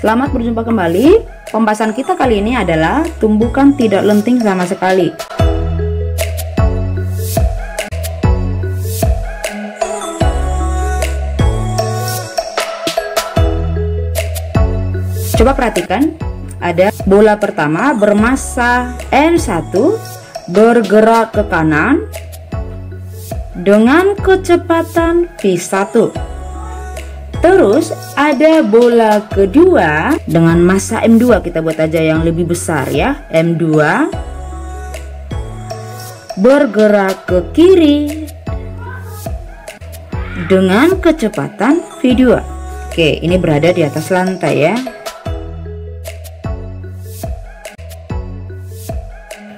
Selamat berjumpa kembali. Pembahasan kita kali ini adalah tumbukan tidak lenting sama sekali. Coba perhatikan, ada bola pertama bermassa M1 bergerak ke kanan dengan kecepatan V1. Terus ada bola kedua dengan massa M2, kita buat aja yang lebih besar ya, M2 bergerak ke kiri dengan kecepatan V2. Oke, ini berada di atas lantai ya.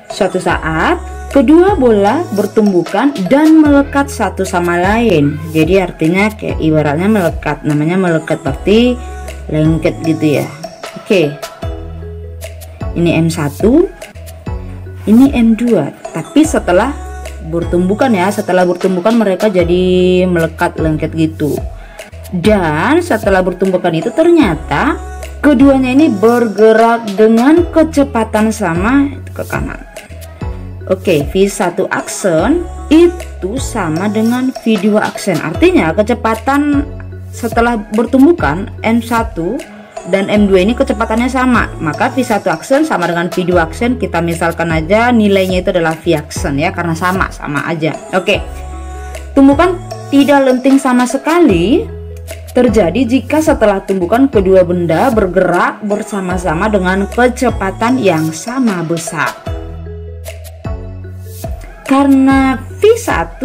Suatu saat kedua bola bertumbukan dan melekat satu sama lain. Jadi artinya kayak ibaratnya melekat, namanya melekat berarti lengket gitu ya. Oke, ini M1, ini M2, tapi setelah bertumbukan ya, setelah bertumbukan mereka jadi melekat lengket gitu. Dan setelah bertumbukan itu ternyata keduanya ini bergerak dengan kecepatan sama ke kanan. Oke, V1 aksen itu sama dengan V2 aksen. Artinya kecepatan setelah bertumbukan M1 dan M2 ini kecepatannya sama. Maka V1 aksen sama dengan V2 aksen, kita misalkan aja nilainya itu adalah V aksen ya, karena sama aja. Oke. Tumbukan tidak lenting sama sekali terjadi jika setelah tumbukan kedua benda bergerak bersama-sama dengan kecepatan yang sama besar. Karena V1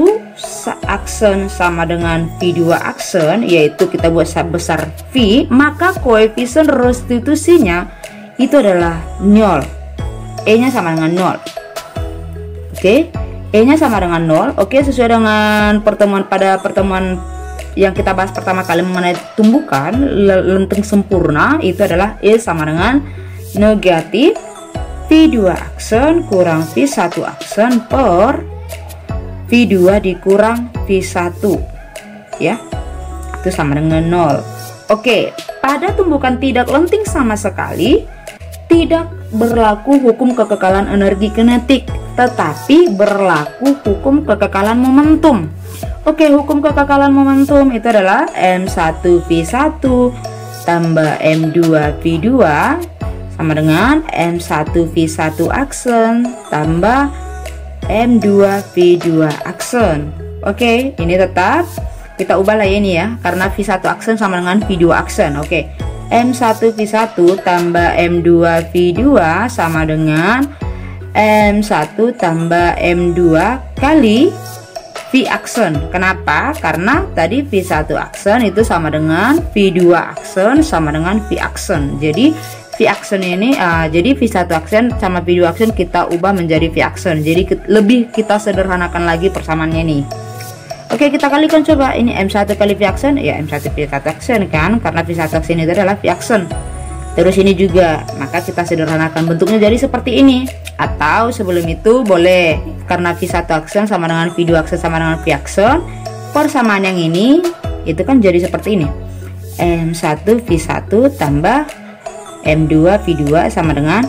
aksen sama dengan V2 aksen, yaitu kita buat besar V, maka koefisien restitusinya itu adalah 0. E nya sama dengan 0. Oke, E nya sama dengan 0. Oke, sesuai dengan pertemuan yang kita bahas pertama kali mengenai tumbukan lenting sempurna, itu adalah E sama dengan negatif V2 aksen kurang V1 aksen per V2 dikurang V1 ya, itu sama dengan 0. Oke, pada tumbukan tidak lenting sama sekali tidak berlaku hukum kekekalan energi kinetik, tetapi berlaku hukum kekekalan momentum. Oke, hukum kekekalan momentum itu adalah M1 V1 tambah M2 V2 sama dengan M1 V1 aksen tambah M2 V2 aksen. Oke, ini tetap kita ubah lah ini ya, karena V1 aksen sama dengan V2 aksen. Oke, M1 V1 tambah M2 V2 sama dengan M1 tambah M2 kali V aksen. Kenapa? Karena tadi V1 aksen itu sama dengan V2 aksen sama dengan V aksen. Jadi V aksen ini jadi V1 aksen sama V2 aksen kita ubah menjadi V aksen. Jadi lebih kita sederhanakan lagi persamaannya ini. Oke, kita kalikan coba. Ini M1 kali V aksen, ya M1 V1 aksen kan, karena V1 aksen itu adalah V aksen. Terus ini juga, maka kita sederhanakan bentuknya jadi seperti ini. Atau sebelum itu boleh, karena V1 aksen sama dengan V2 aksen sama dengan V aksen, persamaan yang ini itu kan jadi seperti ini. M1 V1 tambah M2 V2 sama dengan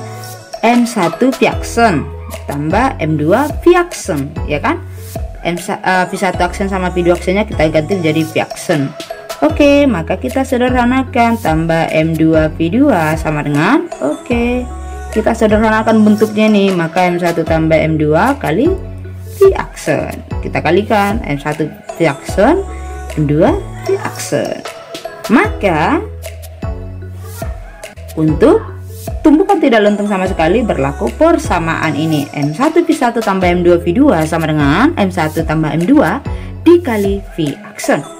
M1 V aksen tambah M2 V aksen, ya kan? V1 aksen sama V2 aksennya kita ganti menjadi V aksen. Oke, maka kita sederhanakan, tambah M2 V2 sama dengan, oke, kita sederhanakan bentuknya nih, maka M1 tambah M2 kali V aksen. Kita kalikan M1 V aksen, M2 V aksen. Maka untuk tumbukan tidak lentung sama sekali berlaku persamaan ini, M1 V1 tambah M2 V2 sama dengan M1 tambah M2 dikali V aksen.